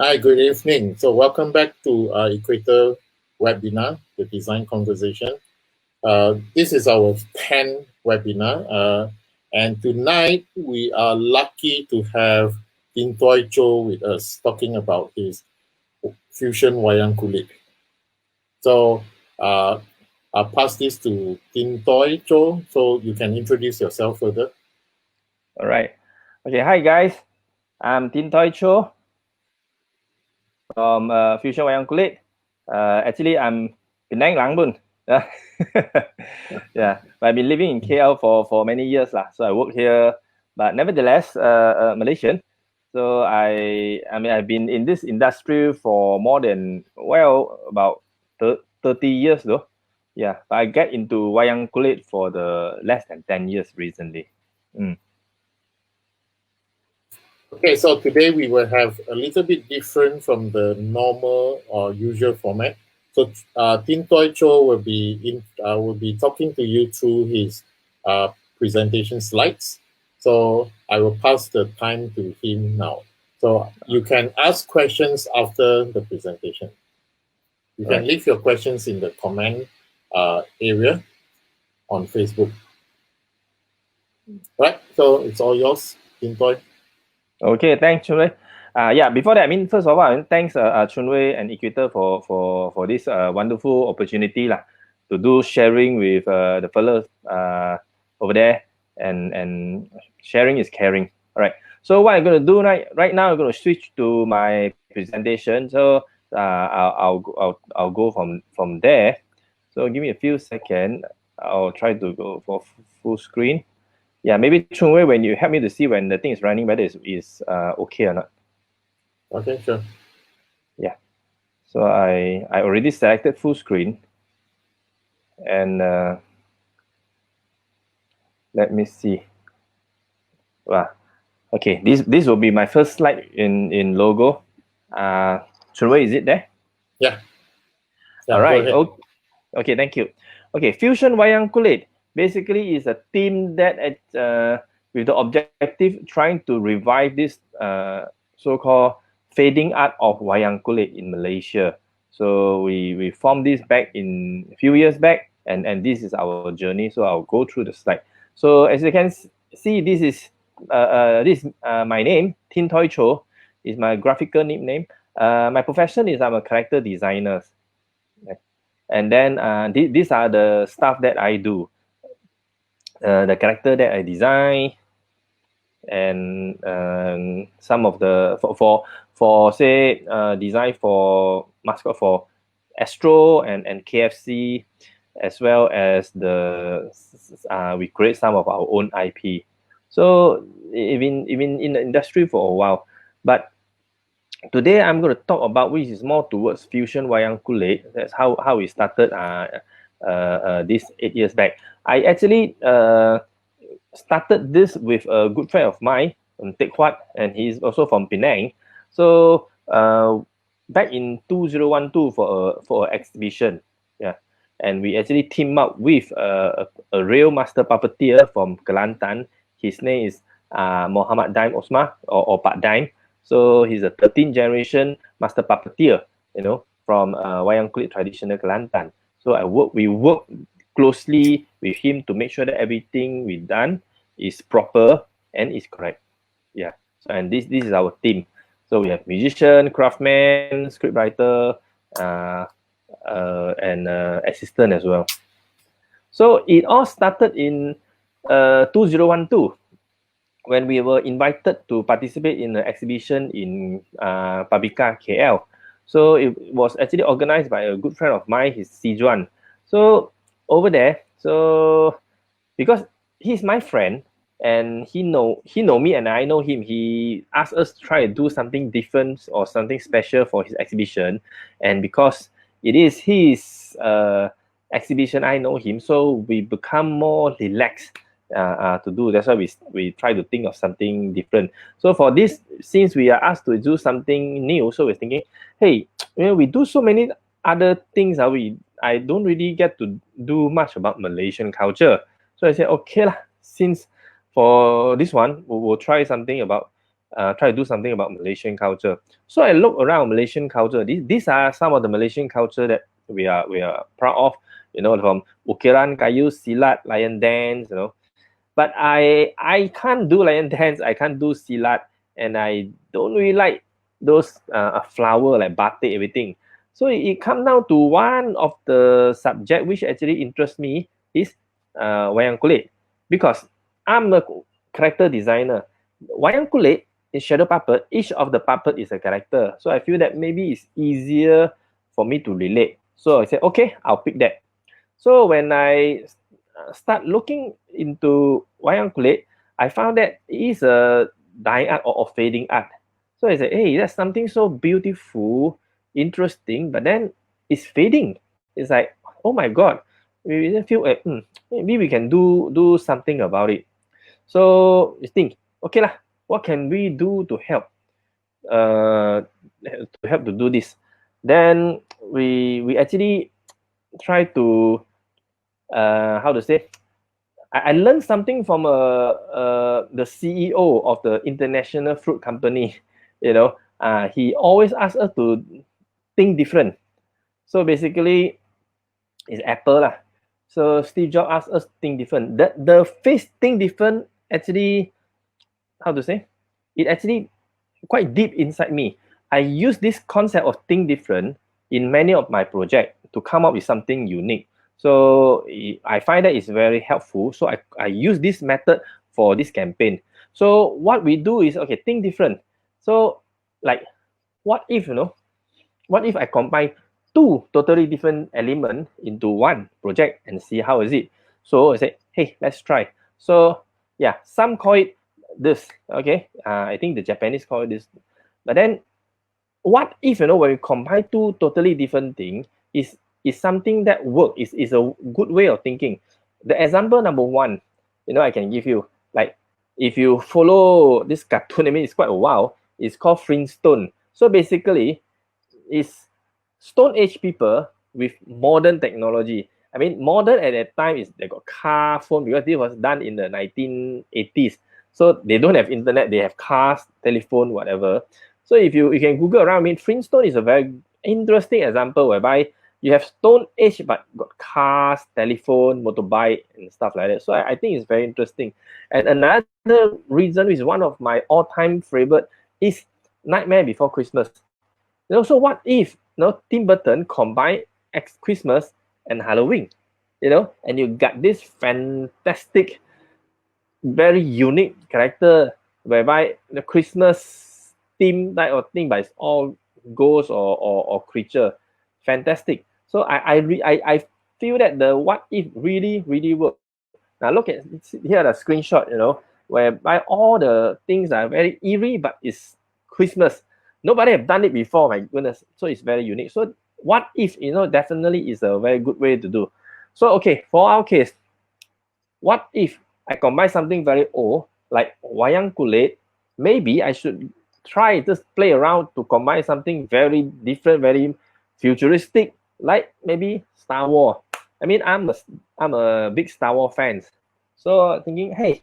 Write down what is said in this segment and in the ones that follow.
Hi, good evening. So welcome back to Equator webinar, the design conversation. This is our 10th webinar. And tonight we are lucky to have Tintoy Chuo with us talking about his Fusion Wayang Kulit. So I'll pass this to Tintoy Chuo so you can introduce yourself further. All right. Okay. Hi, guys. I'm Tintoy Chuo from Fusion Wayang Kulit. Actually, I'm Penang Langbun. Yeah, but I've been living in KL for many years lah. So I work here, but nevertheless, Malaysian. So I've been in this industry for more than about 30 years though. Yeah, but I get into Wayang Kulit for the less than 10 years recently. Okay, so today we will have a little bit different from the normal or usual format. So Tintoy Chuo will be talking to you through his presentation slides. So I will pass the time to him now. So you can ask questions after the presentation. You can leave your questions in the comment area on Facebook. Right, so it's all yours, Tintoy. Okay, thanks, Chunwei. Yeah, before that, first of all, thanks Chunwei and Equator for this wonderful opportunity to do sharing with the fellows over there, and sharing is caring. All right. So what I'm going to do right now, I'm going to switch to my presentation. So I'll go from there. So give me a few seconds. I'll try to go for full screen. Yeah, maybe Chunwei, when you help me to see when the thing is running, whether it's okay or not. Okay, sure. Yeah. So I already selected full screen, and let me see. Wow. Okay, this will be my first slide in logo. Chunwei, is it there? Yeah. All right. Okay, thank you. Okay, Fusion Wayang Kulit basically is a team that with the objective trying to revive this so-called fading art of Wayang Kulit in Malaysia. So we formed this back in a few years back, and this is our journey. So I'll go through the slide. So as you can see, this is my name, Tintoy Chuo, is my graphical nickname. My profession is I'm a character designer. And then these are the stuff that I do. The character that I design, and some of the for say design for mascot for Astro and KFC, as well as we create some of our own IP. So even in the industry for a while, but today I'm going to talk about which is more towards Fusion Wayang Kulit. That's how we started this 8 years back. I actually started this with a good friend of mine from Teck Huat, and he's also from Penang. So back in 2012 for an exhibition, yeah, and we actually teamed up with a real master puppeteer from Kelantan. His name is Muhammad Daim Osman, or Pak Daim. So he's a 13th generation master puppeteer, from Wayang Kulit traditional Kelantan. So we work closely with him to make sure that everything we done is proper and is correct. Yeah. So and this is our team. So we have musician, craftsman, scriptwriter, and assistant as well. So it all started in 2012 when we were invited to participate in an exhibition in Pabika, KL. So it was actually organized by a good friend of mine, his Sijuan. So over there, so because he's my friend and he know me and I know him, he asked us to try to do something different or something special for his exhibition. And because it is his exhibition, I know him, so we become more relaxed to do. That's why we try to think of something different. So for this, since we are asked to do something new, so we're thinking, hey, we do so many other things. I don't really get to do much about Malaysian culture. So I said, okay lah, since for this one, we'll try something about try to do something about Malaysian culture. So I look around Malaysian culture. These are some of the Malaysian culture that we are proud of. You know, from ukiran kayu, silat, lion dance. You know, but I can't do lion dance. I can't do silat, and I don't really like those flower like batik everything. So it come down to one of the subject which actually interests me is wayang kulit, because I'm a character designer. Wayang kulit in shadow puppet, each of the puppet is a character. So I feel that maybe it's easier for me to relate. So I said, okay, I'll pick that. So when I start looking into wayang kulit, I found that it is a dying art or fading art. So I said, hey, that's something so beautiful, interesting, but then it's fading. It's like, oh my god, we feel maybe we can do something about it. So you think, okay lah, what can we do to help? To do this? Then we actually try to how to say. I learned something from the CEO of the international fruit company. You know, he always asks us to think different. So basically, it's Apple lah. So Steve Jobs asked us to think different. The face think different actually, how to say, it actually quite deep inside me. I use this concept of think different in many of my projects to come up with something unique. So I find that it's very helpful. So I use this method for this campaign. So what we do is, okay, think different. So like, what if, what if I combine two totally different elements into one project and see how is it? So I say, hey, let's try. So yeah, some call it this, okay? I think the Japanese call it this. But then what if, when we combine two totally different things, is something that work, is a good way of thinking. The example number one, I can give you, like, if you follow this cartoon, I mean, it's quite a while, it's called Flintstone. So basically, it's Stone Age people with modern technology. I mean, modern at that time is they got car phone, because this was done in the 1980s. So they don't have internet, they have cars, telephone, whatever. So if you can Google around, I mean, Flintstone is a very interesting example whereby you have Stone Age but got cars, telephone, motorbike, and stuff like that. So I think it's very interesting. And another reason, which is one of my all-time favorite, is Nightmare Before Christmas. So what if Tim Burton combined Christmas and Halloween, and you got this fantastic, very unique character whereby the Christmas theme type of thing, but it's all ghosts or creature. Fantastic. So I feel that the what if really work. Now look at here, the screenshot, whereby all the things are very eerie, but it's Christmas. Nobody have done it before, my goodness. So it's very unique. So what if, definitely is a very good way to do. So okay, for our case, what if I combine something very old, like wayang kulit? Maybe I should try just play around to combine something very different, very futuristic, like maybe Star Wars. I mean, I'm a big Star Wars fan. So thinking, hey,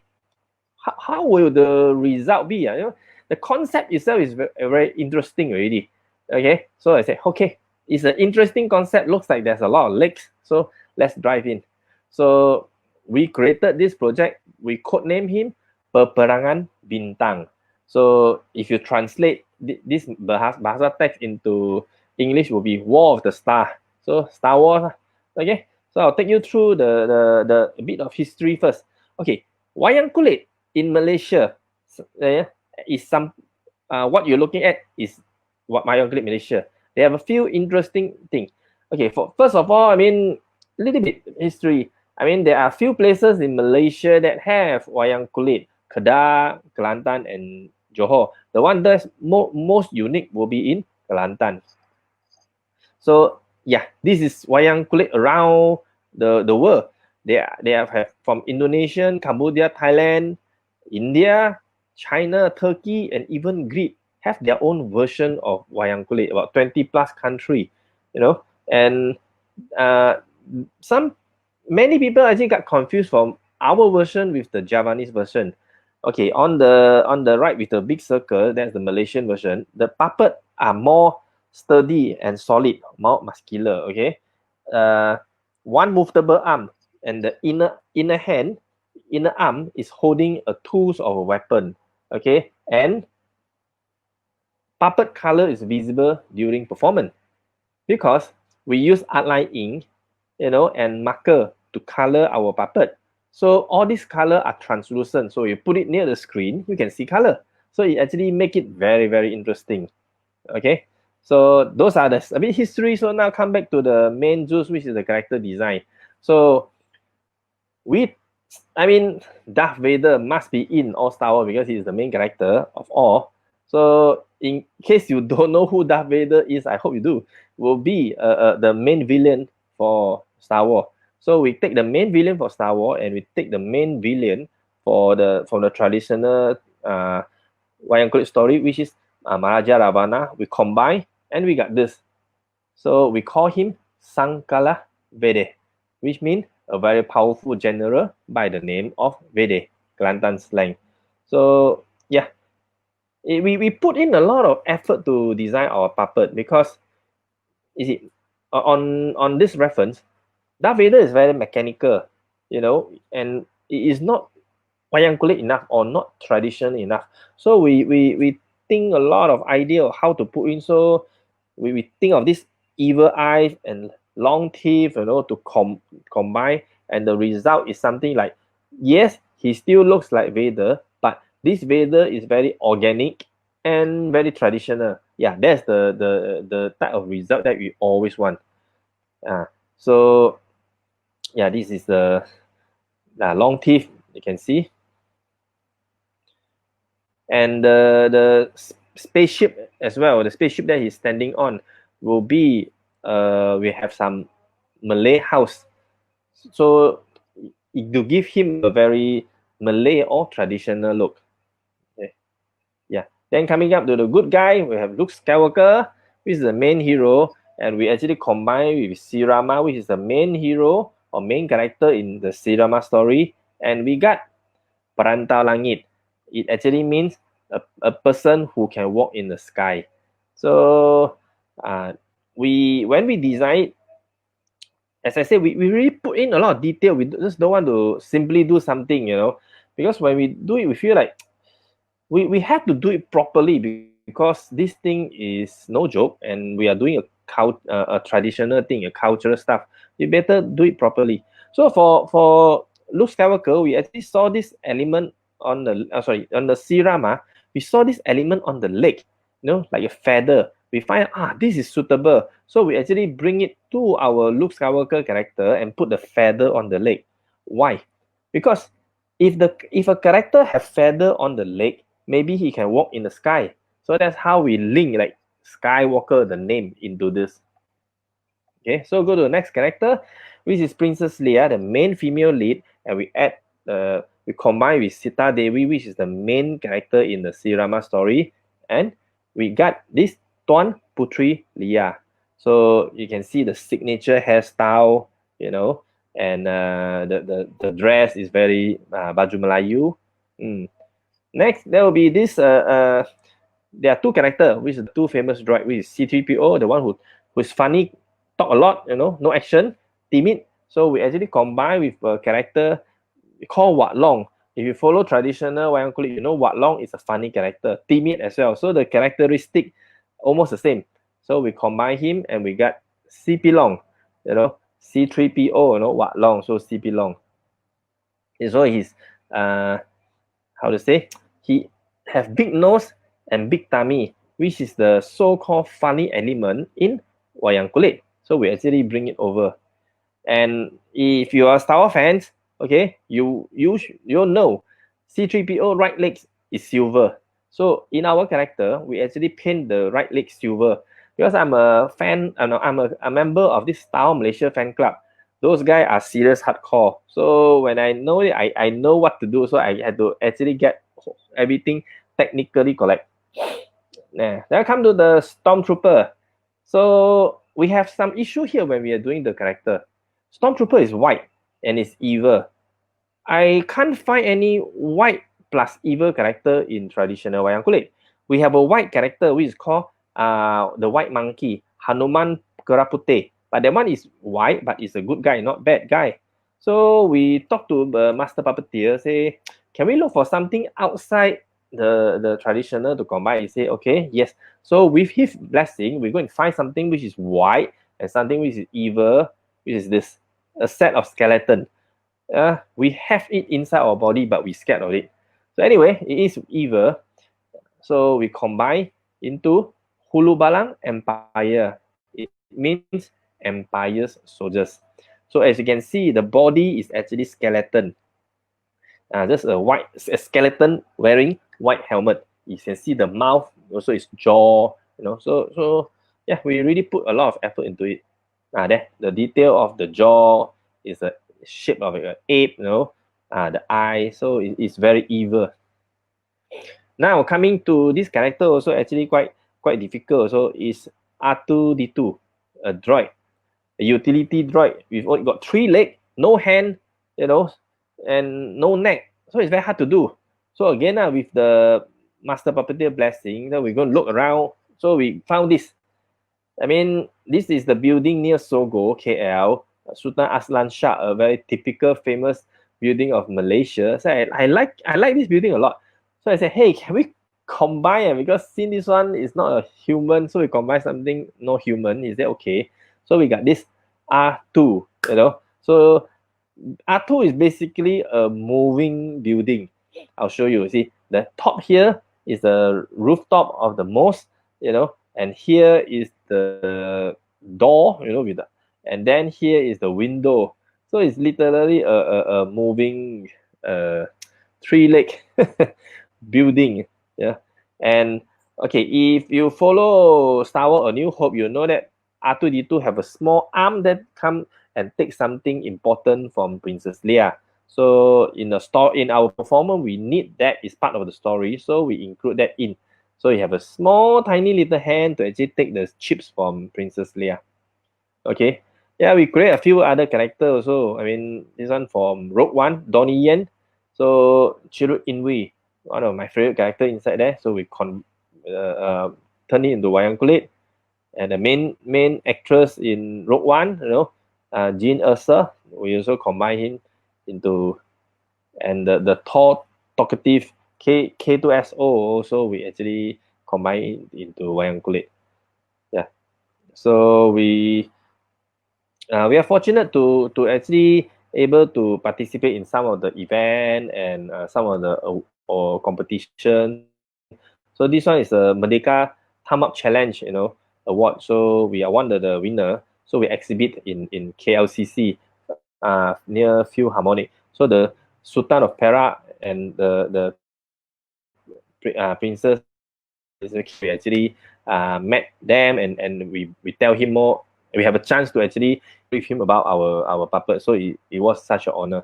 how will the result be? The concept itself is very, very interesting already. Okay, so I said, okay, it's an interesting concept. Looks like there's a lot of legs. So let's dive in. So we created this project. We codenamed him Peperangan Bintang. So if you translate this bahasa text into English, will be War of the Star. So Star Wars. Okay, so I'll take you through the bit of history first. Okay, wayang kulit in Malaysia is some what you're looking at is what wayang kulit Malaysia. They have a few interesting things. Okay, first of all, I mean, a little bit history. I mean, there are a few places in Malaysia that have wayang kulit: Kedah, Kelantan, and Johor. The one that's most unique will be in Kelantan. So yeah, this is wayang kulit around the world. They have from Indonesia, Cambodia, Thailand, India, China, Turkey, and even Greece have their own version of wayang kulit. About 20 plus country, and many people actually got confused from our version with the Javanese version. Okay, on the right with the big circle, that's the Malaysian version. The puppet are more sturdy and solid, more muscular. Okay, one movable arm, and the inner arm is holding a tools or a weapon. Okay, and puppet color is visible during performance because we use outline ink, and marker to color our puppet. So all these color are translucent. So you put it near the screen, you can see color. So it actually make it very, very interesting. Okay. So those are the a bit history. So now come back to the main juice, which is the character design. So Darth Vader must be in all Star Wars because he's the main character of all. So in case you don't know who Darth Vader is, I hope you do, will be the main villain for Star Wars. So we take the main villain for Star Wars and we take the main villain for the traditional Wayang Kulit story, which is Maharaja Ravana. We combine and we got this. So we call him Sangkala Vede, which means a very powerful general by the name of Vede, Kelantan slang. So yeah, we put in a lot of effort to design our puppet because is it on this reference, Darth Vader is very mechanical, and it is not wayang kulit enough or not traditional enough. So we think a lot of idea of how to put in. So we think of this evil eyes and long teeth, to combine, and the result is something like, yes, he still looks like Vader, but this Vader is very organic and very traditional. Yeah, that's the type of result that we always want. So yeah, this is the long teeth, you can see. And the spaceship as well, the spaceship that he's standing on will be, we have some Malay house. So to give him a very Malay or traditional look. Okay. Yeah. Then coming up to the good guy, we have Luke Skywalker, which is the main hero, and we actually combine with Sirama, which is the main hero or main character in the Sirama story, and we got Perantau Langit. It actually means a person who can walk in the sky. So when we design it, as I said, we really put in a lot of detail. We just don't want to simply do something, because when we do it, we feel like we have to do it properly because this thing is no joke and we are doing a traditional thing, a cultural stuff. We better do it properly. So for Luke Skywalker, we actually saw this element on the Sirama. We saw this element on the leg, like a feather. We find this is suitable, so we actually bring it to our Luke Skywalker character and put the feather on the leg. Why? Because if a character have feather on the leg, maybe he can walk in the sky. So that's how we link like Skywalker, the name, into this. Okay, so go to the next character, which is Princess Leia, the main female lead, and we combine with Sita Devi, which is the main character in the Sirama story, and we got this Tuan Putri Leia. So you can see the signature hairstyle, and the dress is very baju Melayu. Next, there will be this. There are two characters, which is the two famous droid, which is C3PO, the one who's funny, talk a lot, no action, timid. So we actually combine with a character called Wat Long. If you follow traditional Wayang Kulit, Wat Long is a funny character, timid as well. So the characteristic almost the same. So we combine him and we got CP Long, C3PO, Wat Long, so CP Long. So he's how to say, he have big nose and big tummy, which is the so-called funny element in Wayang Kulit. So we actually bring it over. And if you are Star Wars fans, okay, you'll know C3PO right leg is silver. So in our character, we actually paint the right leg silver because I'm a fan. I'm a member of this Star Wars Malaysia fan club. Those guys are serious hardcore. So when I know it, I know what to do. So I had to actually get everything technically correct. Now come to the Stormtrooper. So we have some issue here when we are doing the character. Stormtrooper is white and is evil. I can't find any white plus evil character in traditional wayang kulit. We have a white character which is called the white monkey, Hanuman Keraputih. But that one is white, but it's a good guy, not bad guy. So we talked to the master puppeteer, say, can we look for something outside the traditional to combine? He say, okay, yes. So with his blessing, we're going to find something which is white and something which is evil, which is this, a set of skeleton. We have it inside our body, but we scared of it. So anyway, it is evil. So we combine into Hulu Balang Empire. It means Empire's soldiers. So as you can see, the body is actually skeleton. Just a skeleton wearing white helmet. You can see the mouth, also its jaw, So yeah, we really put a lot of effort into it. There, the detail of the jaw is a shape of an ape, the eye, so it's very evil. Now coming to this character, also actually quite difficult. So is R2D2, a droid, a utility droid. We've only got 3 legs, no hand, and no neck. So it's very hard to do. So again, with the master puppeteer blessing, then we're going to look around. So we found this. I mean, this is the building near Sogo, KL, Sultan Aslan Shah, a very typical famous building of Malaysia. So I like this building a lot. So I said, hey, can we combine? Because since this one is not a human, so we combine something no human. Is that okay? So we got this R2, So R2 is basically a moving building. I'll show you. See, the top here is the rooftop of the mosque, and here is the door, and then here is the window. So it's literally a moving 3-leg building. Yeah. And okay, if you follow Star Wars A New Hope, you know that R2D2 have a small arm that come and take something important from Princess Leia. So in our performance, we need that is part of the story, so we include that in. So you have a small, tiny little hand to actually take the chips from Princess Leia. Okay. Yeah, we create a few other characters also. I mean, this one from Rogue One, Donnie Yen. So Chirrut Inwi, one of my favorite characters inside there. So we turn it into Wayang Kulit. And the main actress in Rogue One, Jean Erso, we also combine him into, and the tall, talkative K2SO also we actually combine into Wayang Kulit. Yeah. So we are fortunate to actually able to participate in some of the event and some of the competition. So this one is a Merdeka Thumb Up Challenge, award. So we are one of the winner. So we exhibit in KLCC near Philharmonic. So the Sultan of Perak and the princess, we actually met them and we tell him more. We have a chance to actually brief him about our puppet. So it was such an honor.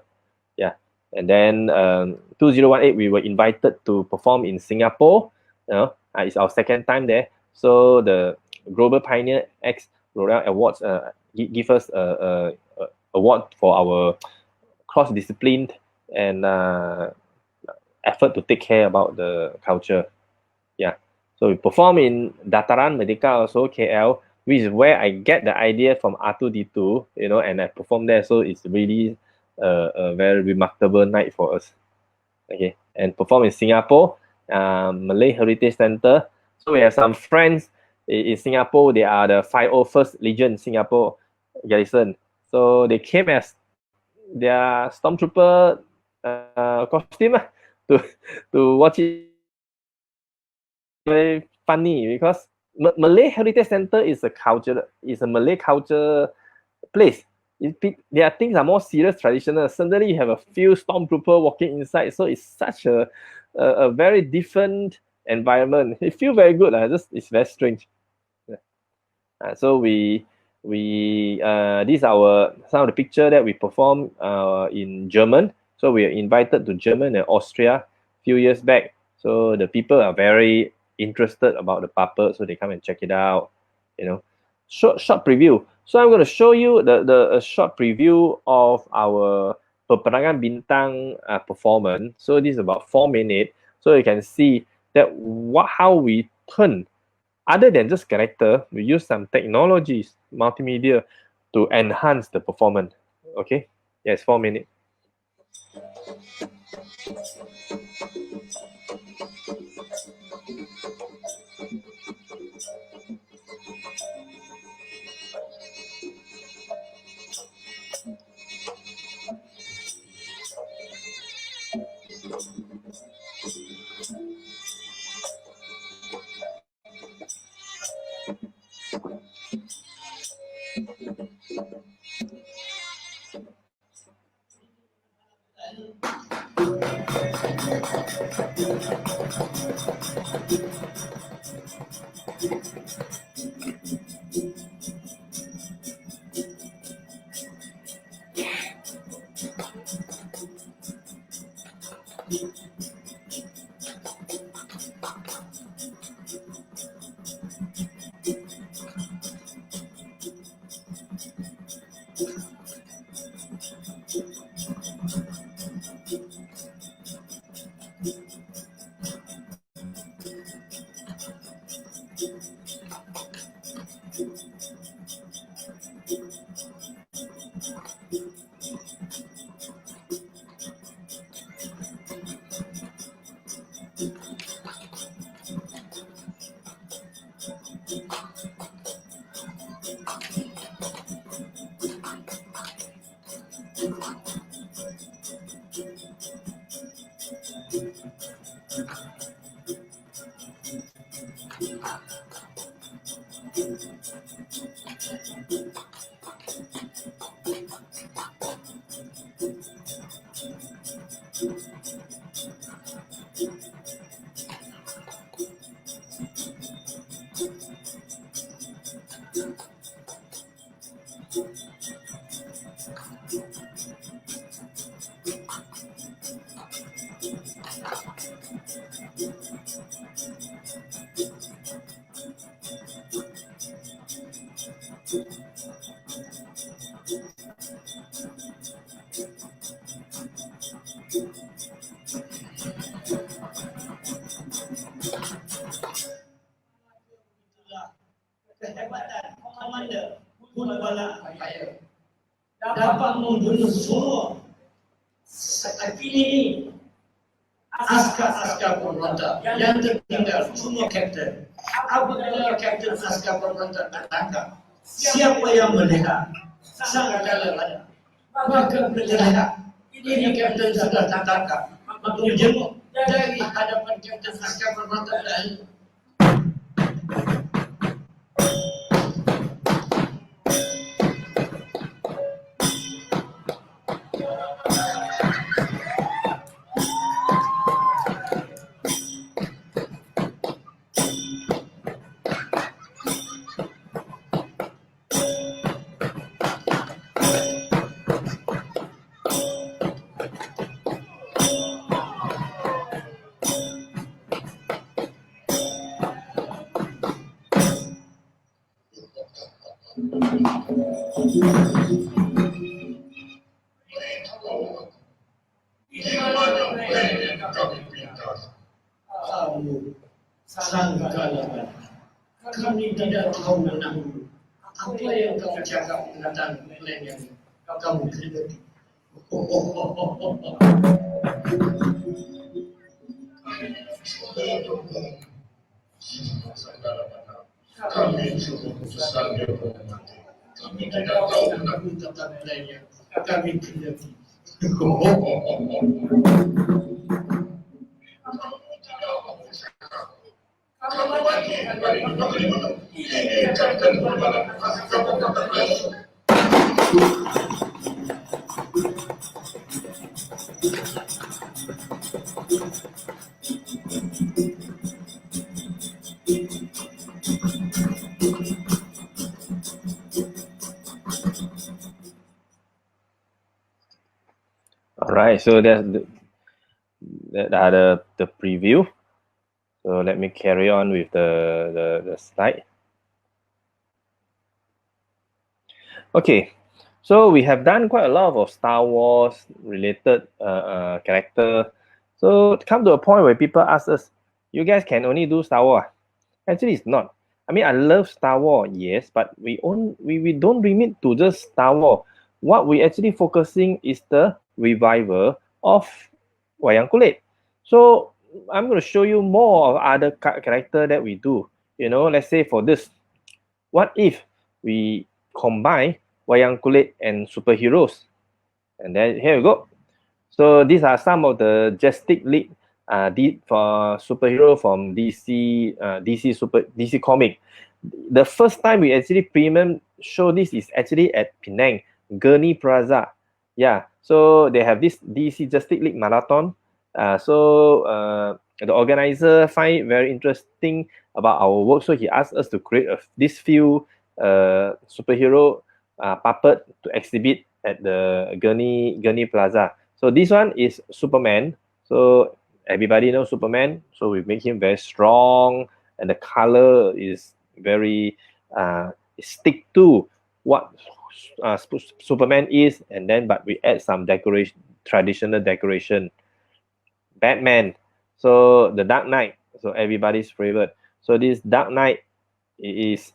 Yeah. And then 2018, we were invited to perform in Singapore. It's our second time there. So the Global Pioneer X Royal Awards give us a award for our cross-disciplined and effort to take care about the culture. Yeah. So we perform in Dataran Merdeka also, KL, which is where I get the idea from R2D2, and I perform there. So it's really a very remarkable night for us. Okay. And perform in Singapore, Malay Heritage Center. So we have some friends in Singapore. They are the 501st Legion Singapore Garrison. So they came as their stormtrooper costume to watch it. Very funny because Malay Heritage Center is a Malay culture place. Their things are more serious, traditional. Suddenly you have a few stormtrooper walking inside, so it's such a very different environment. It feels very good. It's very strange. So these are some of the picture that we perform in German. So we are invited to German and Austria a few years back. So the people are very interested about the puppet, so they come and check it out. Short preview. So I'm going to show you a short preview of our peperangan bintang performance. So this is about 4 minutes. So you can see that how we turn, other than just character, we use some technologies, multimedia, to enhance the performance. Okay, yes, 4 minutes. Kehebatan komander Gunbala Empire dapat membunuh semua ini askar pemberontak yang tertinggal, semua kapten. Apabila kapten askar pemberontak tertangkap, siapa yang melihat sang adalah maka melihat ini kapten sudah tertangkap, maka menjenguk dari hadapan kapten askar pemberontak lain. Kami tidak tahu menang. Apa yang kamu cakap tentang plan yang kamu kriti? Kami sudah putuskan mati. Kami tidak tahu tentang plan yang kami kriti. Alright, so that's the preview. So let me carry on with the slide. Okay, So we have done quite a lot of Star Wars related character. So come to a point where people ask us, you guys can only do Star Wars? Actually, it's not. I mean, I love Star Wars, yes, but we don't limit to just Star Wars. What we actually focusing is the revival of Wayang Kulit. So I'm going to show you more of other character that we do. You know, let's say for this, what if we combine Wayang Kulit and superheroes? And then here we go. So these are some of the Justice League for superhero from DC comic. The first time we actually premium show this is actually at Penang, Gurney Plaza. Yeah, so they have this DC Justice League marathon. The organizer find it very interesting about our work, so he asked us to create this few superhero puppet to exhibit at the Gurney Plaza. So this one is Superman. So everybody knows Superman. So we make him very strong, and the color is very stick to what Superman is, and then but we add some decoration, traditional decoration. Batman. So the Dark Knight. So everybody's favorite. So this Dark Knight is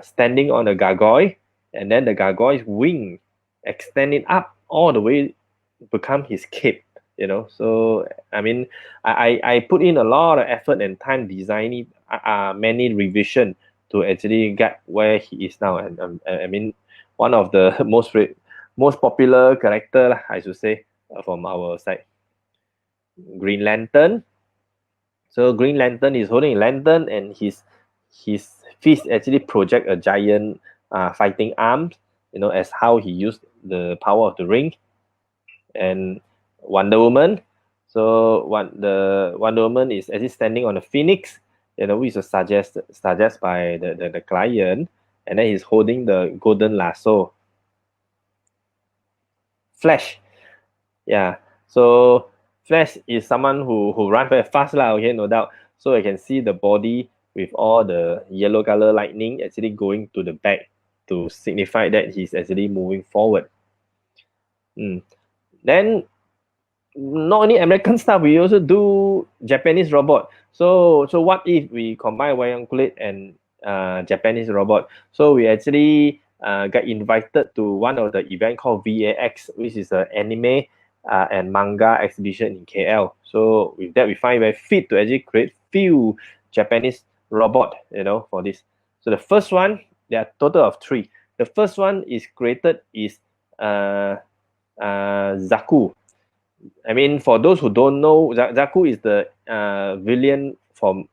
standing on a gargoyle, and then the gargoyle's wing extending up all the way become his cape. You know, so I mean, I put in a lot of effort and time designing many revision to actually get where he is now. And I mean, one of the most popular character, I should say, from our side. Green Lantern. So Green Lantern is holding a lantern, and his fist actually project a giant fighting arm. You know, as how he used the power of the ring. And Wonder Woman. So the Wonder Woman is actually standing on a phoenix, you know, which is suggest by the client, and then he's holding the golden lasso. Flash. Yeah. So Flash is someone who run very fast lah, okay, no doubt. So I can see the body with all the yellow color lightning actually going to the back to signify that he's actually moving forward. Then not only American stuff, we also do Japanese robot. So what if we combine Wayang Kulit and Japanese robot? So we actually got invited to one of the event called VAX, which is an anime and manga exhibition in KL. So with that, we find very fit to actually create few Japanese robot, you know, for this. So the first one, there are total of 3. The first one is created is Zaku. I mean, for those who don't know, Zaku is the villain from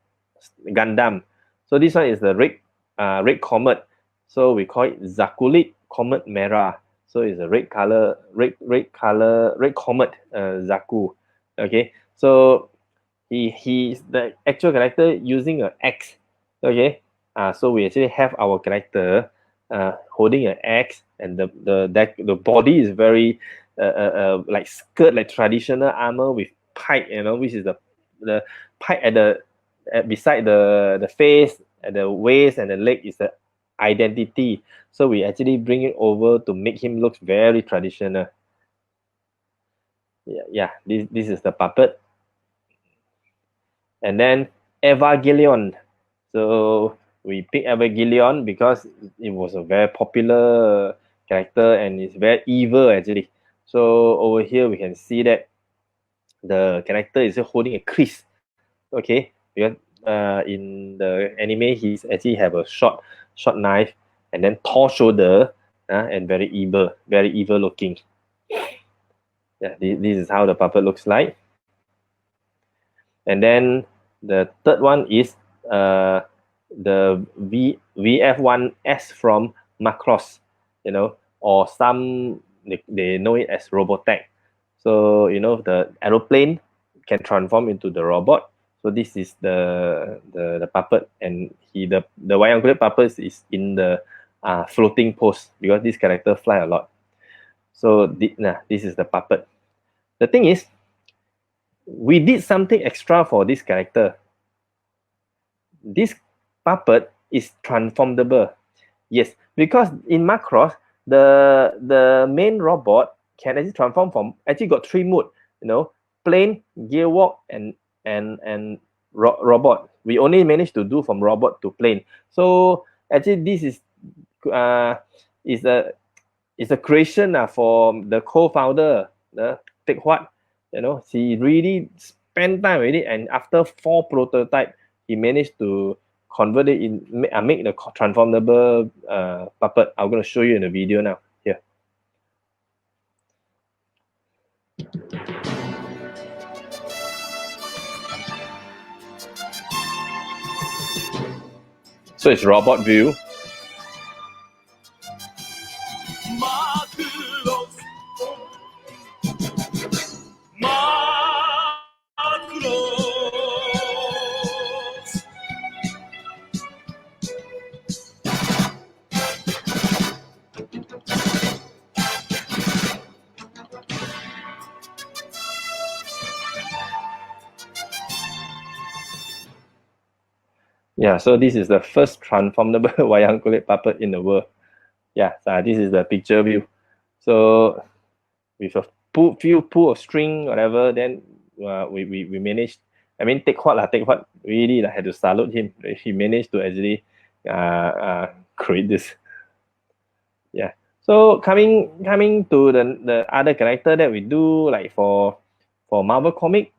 Gundam. So this one is the red comet. So we call it Zakulit Comet Merah. So it's a red comet Zaku. Okay, so he's the actual character using an axe. Okay, so we actually have our character holding an axe, and the body is very like skirt, like traditional armor with pipe, you know, which is the pipe at beside the face, at the waist and the leg is the identity. So we actually bring it over to make him look very traditional. Yeah. This is the puppet. And then Evangelion. So we picked Evangelion because it was a very popular character and it's very evil actually. So over here we can see that the character is holding a kriss. Okay, because in the anime he's actually have a short knife and then tall shoulder and very evil looking. Yeah, this is how the puppet looks like. And then the third one is the VF1S from Macross, you know, or some they know it as Robotech. So you know the aeroplane can transform into the robot. So this is the puppet, and the Wayang Kulit puppet is in the floating pose because this character fly a lot. So this is the puppet. The thing is, we did something extra for this character. This puppet is transformable. Yes, because in Macross, the main robot can actually transform from, actually got 3 mode, you know, plane, gearwalk, and robot. We only managed to do from robot to plane. So actually this is a creation for the co-founder, the Teck Huat. You know, he really spent time with it, and after 4 prototype, he managed to convert it in, make the transformable puppet. I'm going to show you in the video now. Here. So it's robot view. Yeah, so this is the first transformable wayang kulit puppet in the world. Yeah, so this is the picture view. So with a few pull of string, whatever, then we managed. I mean, Teck Huat really had to salute him. He managed to actually create this. Yeah. So coming to the other character that we do, like for Marvel comic,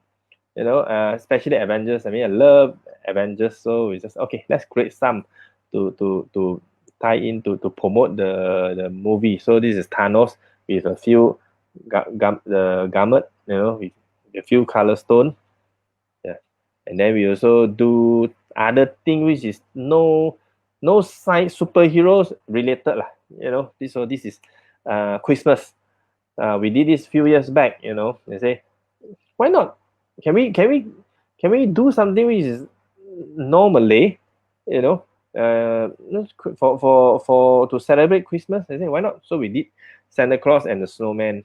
you know, especially Avengers. I mean, I love Avengers, so we just, okay, let's create some to tie in to promote the movie. So this is Thanos with a few the garment, you know, with a few color stone. Yeah, and then we also do other thing which is no side superheroes related lah. You know, this is Christmas. We did this few years back. You know, they say, why not? Can we do something which is normally, you know, for to celebrate Christmas? I say, why not? So we did Santa Claus and the Snowman,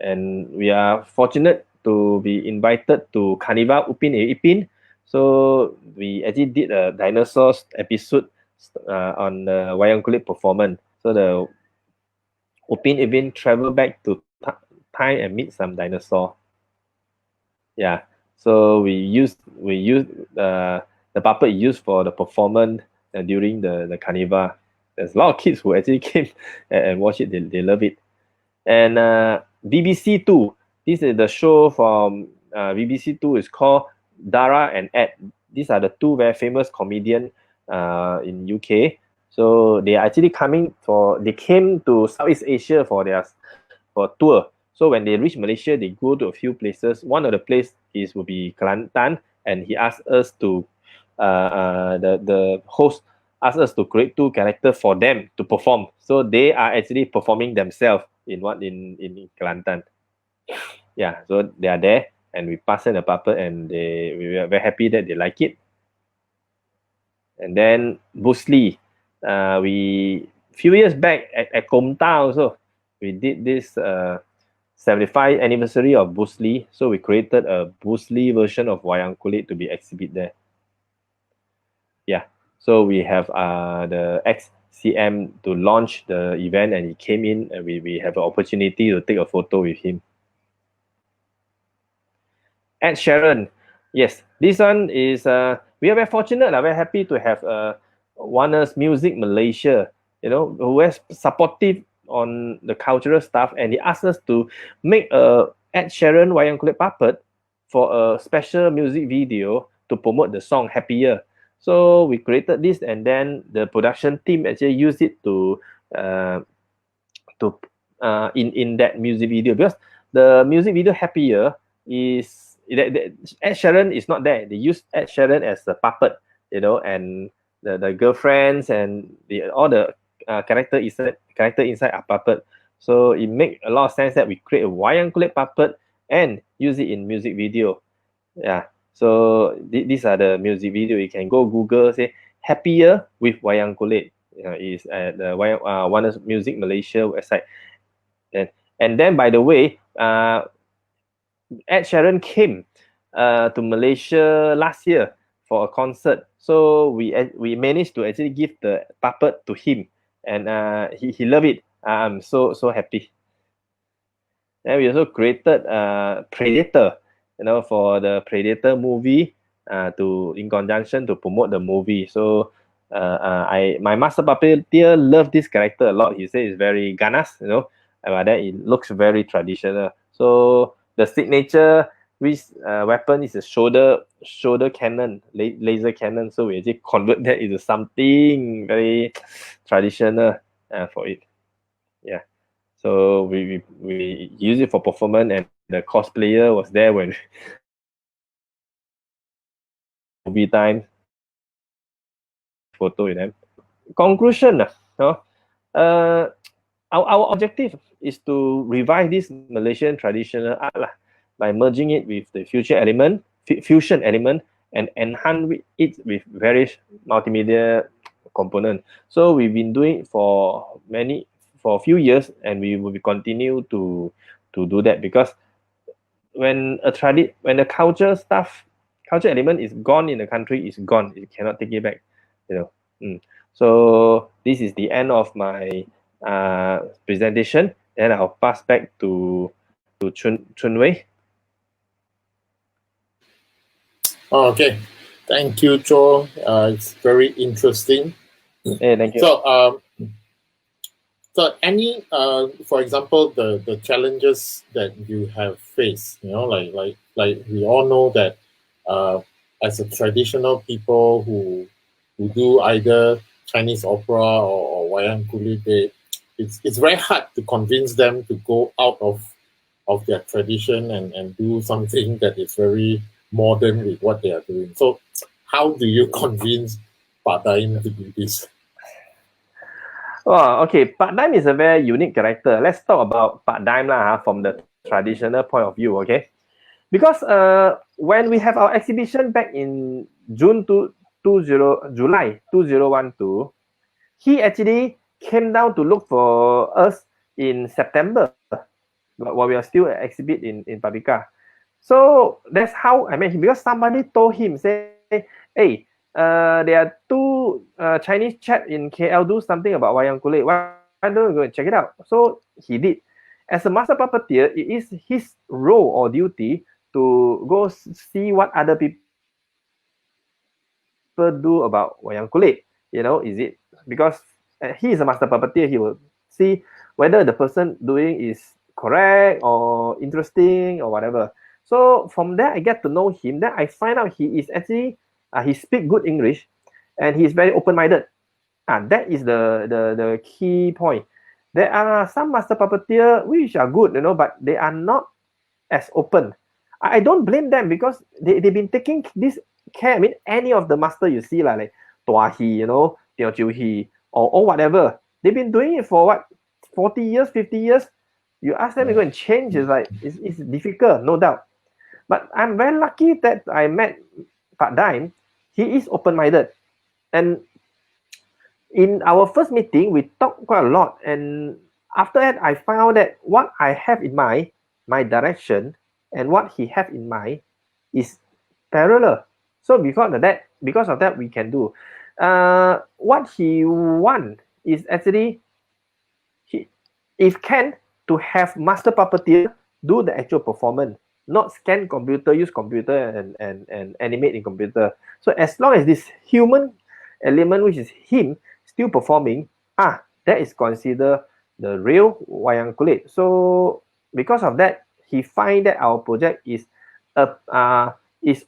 and we are fortunate to be invited to Carnival Upin Ipin. So we actually did a dinosaurs episode on the Wayang Kulit performance. So the Upin Ipin travel back to time and meet some dinosaur. Yeah, so we used the puppet used for the performance during the carnival. There's a lot of kids who actually came and watch it. They love it. And BBC Two. This is the show from BBC Two. Is called Dara and Ed. These are the 2 very famous comedians in UK. So they are actually they came to Southeast Asia for tour. So when they reach Malaysia, they go to a few places. One of the places will be Kelantan, and he asked us to the host asked us to create 2 characters for them to perform. So they are actually performing themselves in Kelantan. Yeah, so they are there, and we pass them the puppet, and we were very happy that they like it. And then Bruce Lee, we few years back at Komta also, we did this 75th anniversary of Bruce Lee. So we created a Bruce Lee version of Wayang Kulit to be exhibited there. Yeah, so we have the XCM to launch the event, and he came in, and we have an opportunity to take a photo with him. Ed Sheeran, yes, this one is we are very fortunate, very happy to have Warner's Music Malaysia, you know, who is supportive on the cultural stuff, and he asked us to make a Ed Sheeran Wayang Kulit puppet for a special music video to promote the song Happier. So we created this, and then the production team actually used it to in that music video, because the music video Happier is Ed Sheeran is not there. They use Ed Sheeran as a puppet, you know, and the girlfriends and all the character inside are puppet. So it makes a lot of sense that we create a Wayang Kulit puppet and use it in music video. Yeah. So these are the music video. You can go Google, say Happier with Wayang Kulit. Is at the Warner's Music Malaysia website. And then, by the way, Ed Sheeran came to Malaysia last year for a concert. So we managed to actually give the puppet to him and he loved it. I'm so happy. And we also created Predator, for the Predator movie, in conjunction to promote the movie. So my master puppeteer loved this character a lot. He said it's very ganas, but then it looks very traditional. So the signature weapon is a shoulder cannon, laser cannon. So we actually convert that into something very traditional for it. Yeah. So we use it for performance, and the cosplayer was there when movie time, photo with them. Conclusion, our objective is to revive this Malaysian traditional art by merging it with the fusion element, and enhance it with various multimedia components. So we've been doing it for a few years, and we will continue to do that, because when the culture element is gone in the country, is gone. You cannot take it back. So this is the end of my presentation, and I'll pass back to Chun Wei. Okay, thank you, Chuo. It's very interesting. Hey, thank you. So any, for example, the challenges that you have faced, like we all know that as a traditional people who do either Chinese opera or wayang kulit, it's very hard to convince them to go out of their tradition and do something that is very modern with what they are doing. So how do you convince Pak Daim to do this? Oh, okay. Pak Daim is a very unique character. Let's talk about Pak Daim from the traditional point of view, okay? Because when we have our exhibition back in July 2012, he actually came down to look for us in September, while we are still at exhibit in Paprika. So that's how I met him, because somebody told him, say, hey, there are two Chinese chap in KL do something about wayang kulit. Why don't you go and check it out? So he did. As a master puppeteer, it is his role or duty to go see what other people do about wayang kulit. Is it because he is a master puppeteer? He will see whether the person doing is correct or interesting or whatever. So from there, I get to know him. Then I find out he is actually he speaks good English, and he is very open-minded. That is the key point. There are some master puppeteer which are good, but they are not as open. I don't blame them, because they've been taking this care. I mean, any of the master you see, like Tua He, Teochew He, or whatever, they've been doing it for what, 40 years, 50 years. You ask them to go and change, it's difficult, no doubt. But I'm very lucky that I met Pak Daim. He is open-minded. And in our first meeting, we talked quite a lot. And after that, I found that what I have in mind, my direction, and what he have in mind is parallel. So because of that, we can do. What he want is actually, if can, to have master puppeteer do the actual performance, not scan computer, use computer and animate in computer. So as long as this human element, which is him, still performing, that is considered the real wayang kulit. So because of that, he find that our project is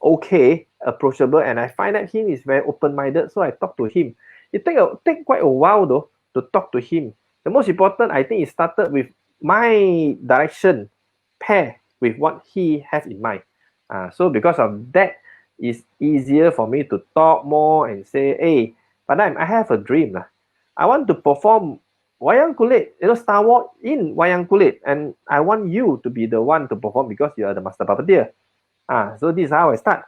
okay, approachable, and I find that him is very open-minded. So I talk to him. It take quite a while though to talk to him. The most important, I think, it started with my direction pair with what he has in mind. So because of that, it's easier for me to talk more and say, hey, Pak Daim, I have a dream. I want to perform wayang kulit, Star Wars in wayang kulit, and I want you to be the one to perform because you are the master puppeteer. So this is how I start.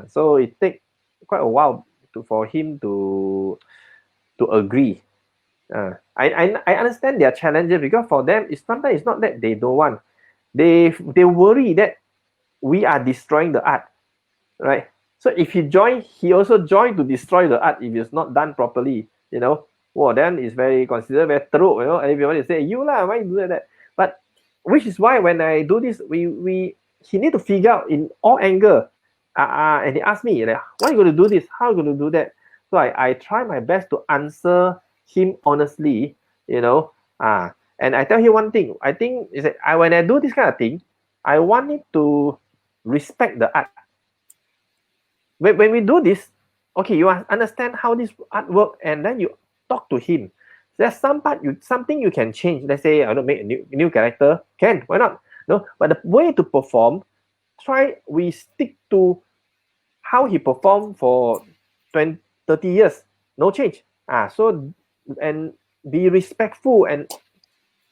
So it takes quite a while for him to agree. I understand their challenges, because for them, sometimes it's not that they don't want. They worry that we are destroying the art, right? So if he join, he also join to destroy the art if it's not done properly, well, then it's very considered very teruk, you know. Everybody say, you lah, why you do that? But which is why when I do this, he need to figure out in all angle. And he asked me, like, why are you going to do this? How are you going to do that? So I try my best to answer him honestly, you know. And I tell him one thing. I think is that when I do this kind of thing, I want it to respect the art. When we do this, okay, you understand how this art works, and then you talk to him. There's something you can change. Let's say I don't make a new character. Can, why not? No, but the way to perform, we stick to how he performed for 20, 30 years. No change. So and be respectful and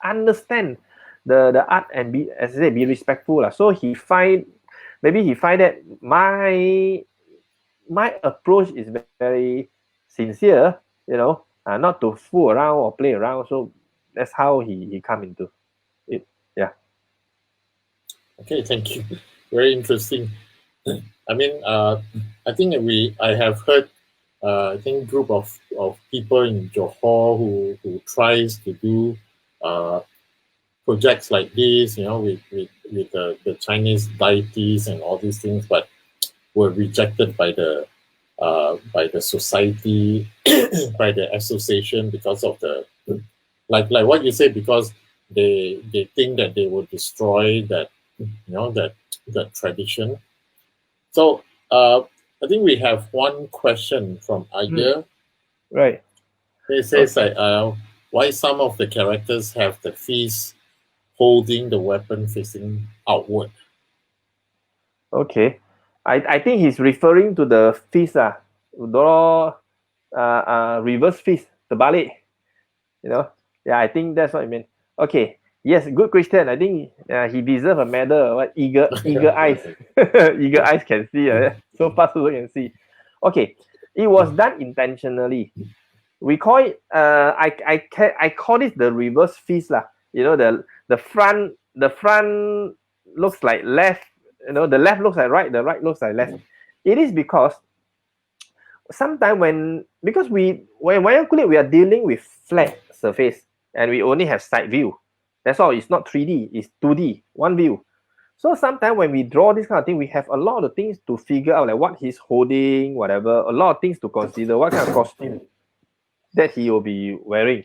understand the art, and be, as I say, be respectful. So maybe he find that my approach is very sincere, you know, not to fool around or play around. So that's how he come into it. Yeah. Okay, thank you. Very interesting. I mean, I think I have heard, I think group of people in Johor who tries to do projects like this, you know, with the Chinese deities and all these things, but were rejected by the society, by the association, because of the like what you say, because they think that they will destroy that, you know, that tradition. So I think we have one question from Aya. Right. It says why some of the characters have the fist holding the weapon facing outward. Okay. I think he's referring to the fist, reverse fist, terbalik. You know? Yeah, I think that's what I meant. Okay. Yes, good question. I think he deserves a medal. What eager eyes, eager eyes can see. So fast also can see. Okay, it was done intentionally. We call it. I call it the reverse fist lah. You know, the front looks like left. You know, the left looks like right. The right looks like left. It is because sometimes when Wayang Kulit, we are dealing with flat surface and we only have side view. That's all. It's not 3D. It's 2D, one view. So sometimes when we draw this kind of thing, we have a lot of things to figure out, like what he's holding, whatever. A lot of things to consider. What kind of costume that he will be wearing.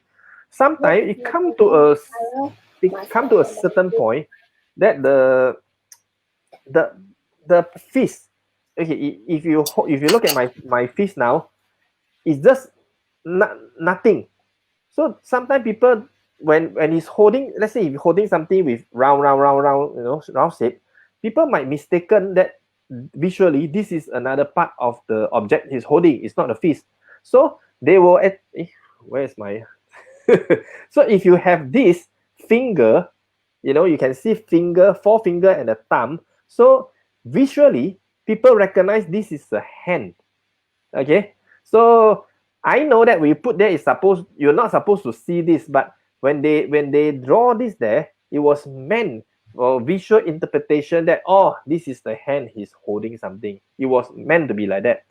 Sometimes it come to a certain point that the fist. Okay, if you look at my fist now, it's just nothing. So sometimes people, when he's holding, let's say if you're holding something with round, you know, round shape, people might mistaken that visually this is another part of the object he's holding. It's not a fist. So they will where's my so if you have this finger, you know, you can see forefinger and a thumb. So visually, people recognize this is a hand. Okay, so I know that we put there you're not supposed to see this, but when they draw this there, it was meant for visual interpretation that, oh, this is the hand, he's holding something. It was meant to be like that.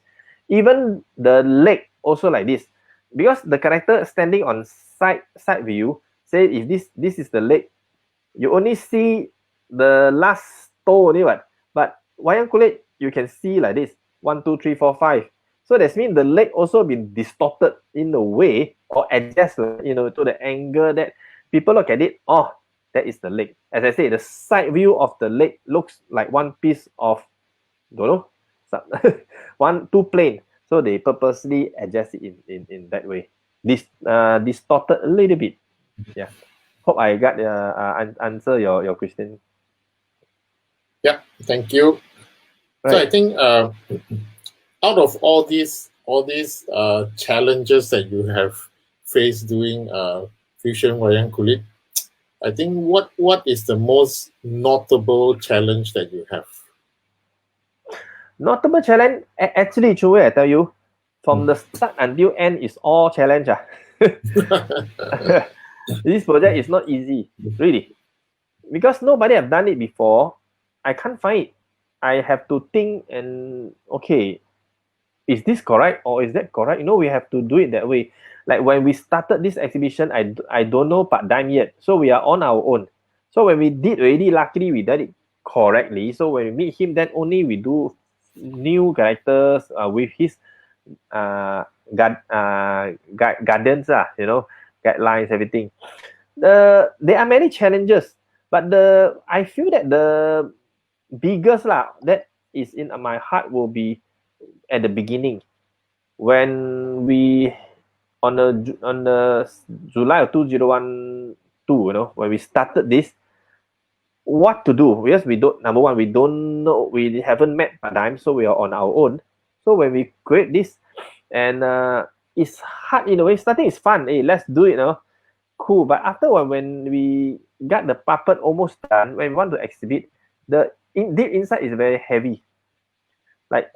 Even the leg also like this, because the character standing on side view, say if this is the leg, you only see the last toe only, but Wayang Kulit, you can see like this, 1, 2, 3, 4, 5. So that means the leg also been distorted in a way, or adjusted, you know, to the angle that people look at it. Oh, that is the leg. As I say, the side view of the leg looks like one piece of, don't know, two plane. So they purposely adjust it in that way. Distorted a little bit. Yeah. Hope I got answer your question. Yeah, thank you. Right. So I think out of all these challenges that you have faced doing Fusion Wayang Kulit, I think what is the most notable challenge that you have? Notable challenge, actually, Chuo, I tell you, from the start until end is all challenge. This project is not easy, really, because nobody have done it before. I can't find it. I have to think and okay, is this correct or is that correct? You know, we have to do it that way. Like when we started this exhibition, I don't know part dime yet, so we are on our own. So when we did already, luckily we did it correctly. So when we meet him, then only we do new characters with his guidance, you know, guidelines, everything. There are many challenges, but I feel that the biggest that is in my heart will be at the beginning when we on the July of 2012, you know, when we started this, what to do? Yes, we don't. Number one, we don't know. We haven't met paradigm, so we are on our own. So when we create this, and it's hard in a way. Starting is fun. Hey, let's do it. You know, cool. But after when we got the puppet almost done, when we want to exhibit, the deep inside is very heavy. Like,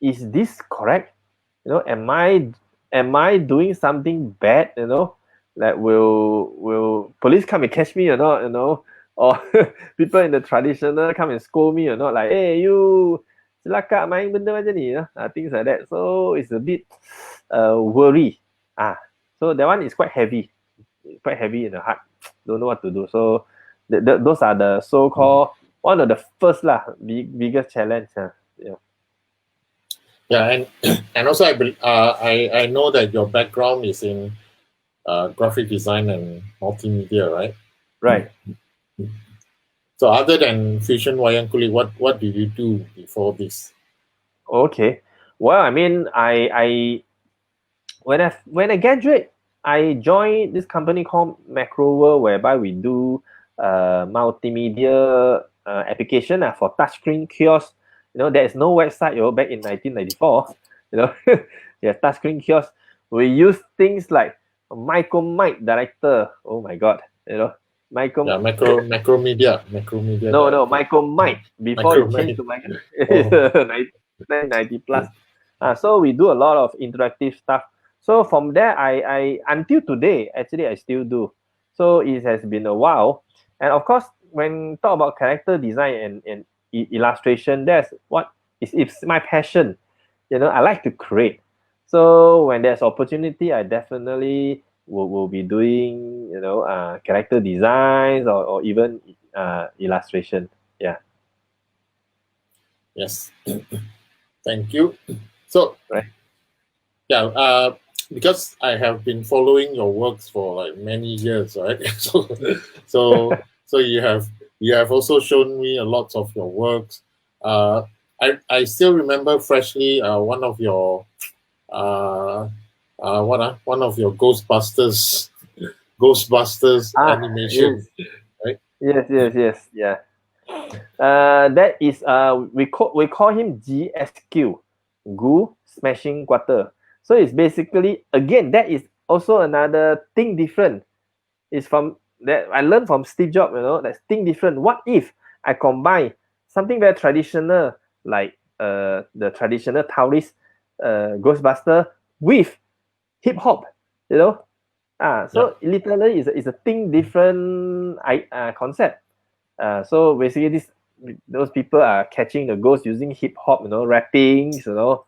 is this correct? You know, am I doing something bad? You know, like will police come and catch me or not? You know, or people in the traditional come and scold me or not? Like, hey, you silaka main benda macam ni, you know? Things like that. So it's a bit worry. So that one is quite heavy in the heart. Don't know what to do. So those are the so-called one of the first biggest challenge. Yeah. Yeah, and also I know that your background is in graphic design and multimedia, right? Right. So other than Fusion Wayang Kulit, what did you do before this? Okay. Well, I mean, I when I graduate, I joined this company called Macro World, whereby we do multimedia application for touchscreen kiosk. You know, there is no website, back in 1994. You know, yeah, touchscreen kiosk. We use things like Micromic Director. Oh my God, you know, Macromedia. No, Micromic before it changed to Micro. 1990 plus. So we do a lot of interactive stuff. So from there, I until today, actually, I still do. So it has been a while. And of course, when talk about character design and illustration, that's what it's my passion. You know, I like to create. So when there's opportunity, I definitely will be doing, you know, character designs or even illustration. Yeah. Yes. Thank you. So, right. Yeah, because I have been following your works for like many years, right? so you have also shown me a lot of your works. I still remember freshly one of your one of your Ghostbusters animation, yes. right? Yes, yeah. That is we call him GSQ, Goo Smashing Quarter. So it's basically, again, that is also another thing different. It's from that I learned from Steve Jobs, you know, that's thing different. What if I combine something very traditional like the traditional Taoist Ghostbuster with hip hop, you know? So literally it's a thing different concept. So basically those people are catching the ghost using hip hop, you know, rappings, you know,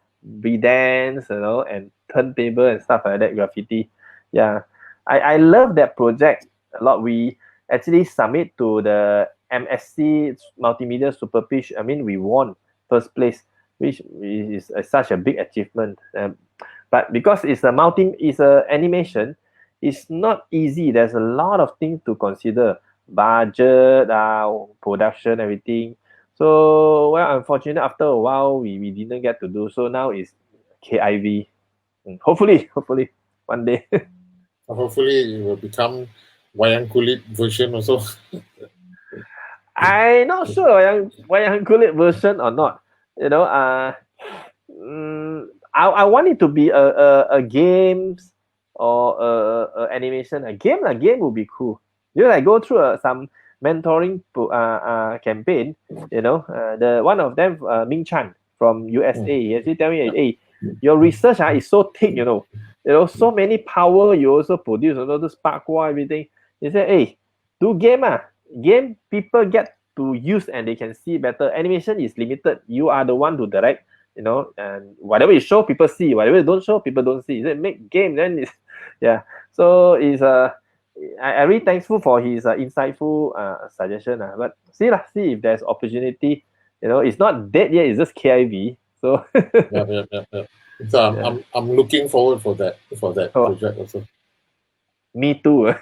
dance, you know, and turntable and stuff like that, graffiti. Yeah. I love that project a lot. We actually submit to the MSC Multimedia Super Pitch. I mean, we won first place, which is such a big achievement. But because it's a animation, it's not easy. There's a lot of things to consider. Budget, production, everything. So, well, unfortunately, after a while, we didn't get to do. So now it's KIV. Hopefully, one day. Hopefully, it will become Wayang Kulit version also. I'm not sure Wayang Kulit version or not. You know, I want it to be a games or a animation. A game would be cool. You know, I go through some mentoring campaign. You know, the one of them, Ming Chan from USA. He actually tell me, hey, your research is so thick. You know, so many power you also produce. You know, the spark war, everything. He said, hey, do game. Game people get to use and they can see better. Animation is limited. You are the one to direct. you know, and whatever you show, people see. Whatever you don't show, people don't see. They make game, then it's, yeah. So it's I'm really thankful for his insightful suggestion. But see if there's opportunity. You know, it's not dead yet. It's just KIV. So yeah. So I'm looking forward for that project also. Me too.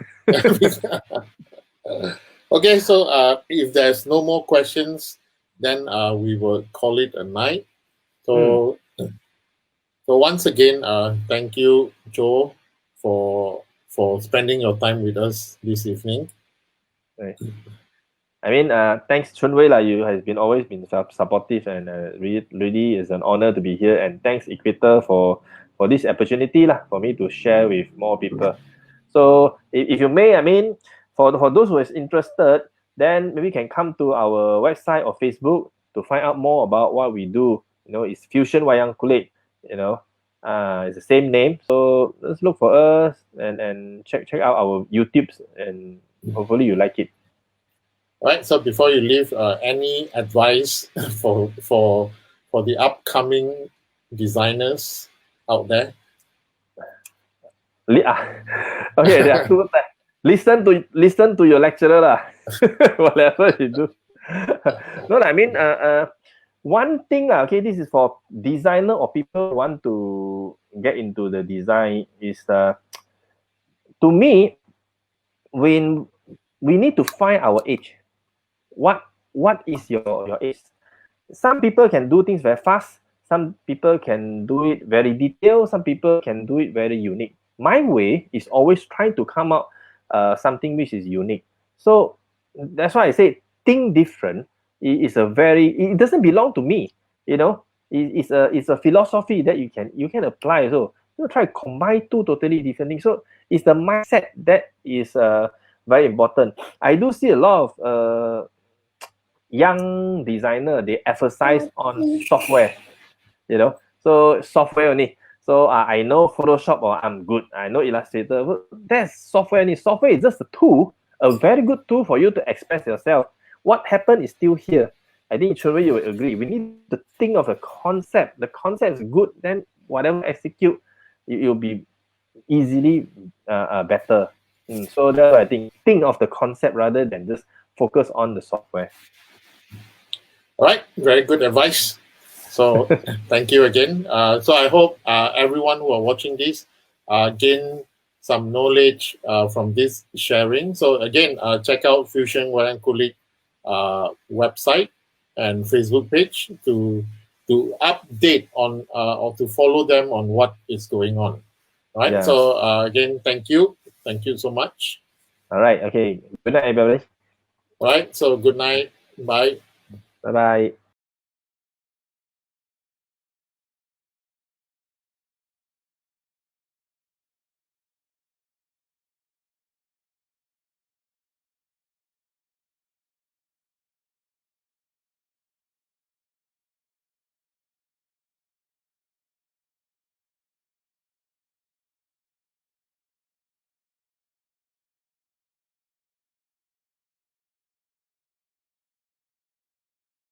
Okay, so if there's no more questions, then we will call it a night. So once again, thank you, Joe, for spending your time with us this evening. Right. I mean, thanks Chun Wei, you has always been supportive, and really is an honor to be here. And thanks Equator for this opportunity for me to share with more people. So if you may, I mean, for those who is interested, then maybe you can come to our website or Facebook to find out more about what we do. You know, it's Fusion Wayang Kulit. You know, it's the same name. So let's look for us and check out our YouTubes, and hopefully you like it. Right. So before you leave, any advice for the upcoming designers out there? Okay, there are two things. Listen to your lecturer whatever you do. No, I mean, one thing okay, this is for designer or people who want to get into the design is to me, when we need to find our edge. What is your edge? Some people can do things very fast. Some people can do it very detailed. Some people can do it very unique. My way is always trying to come out something which is unique. So that's why I say think different. It doesn't belong to me. You know, it's a philosophy that you can apply. So try to combine two totally different things. So it's the mindset that is very important. I do see a lot of young designer, they emphasize on software, you know, so software only. So I know Photoshop, or I'm good, I know Illustrator, but that's software only. Software is just a tool, a very good tool for you to express yourself. What happened is still here. I think Chun, you will agree. We need to think of a concept. The concept is good, then whatever execute, it will be easily better. So that's why I think of the concept rather than just focus on the software. All right, very good advice. So thank you again. So I hope everyone who are watching this gain some knowledge from this sharing. So again, check out Fusion Wayang Kulit website and Facebook page to update on or to follow them on what is going on. All right. Yeah. So again, thank you so much. All right. Okay. Good night, everybody. All right. So good night. Bye. Bye-bye.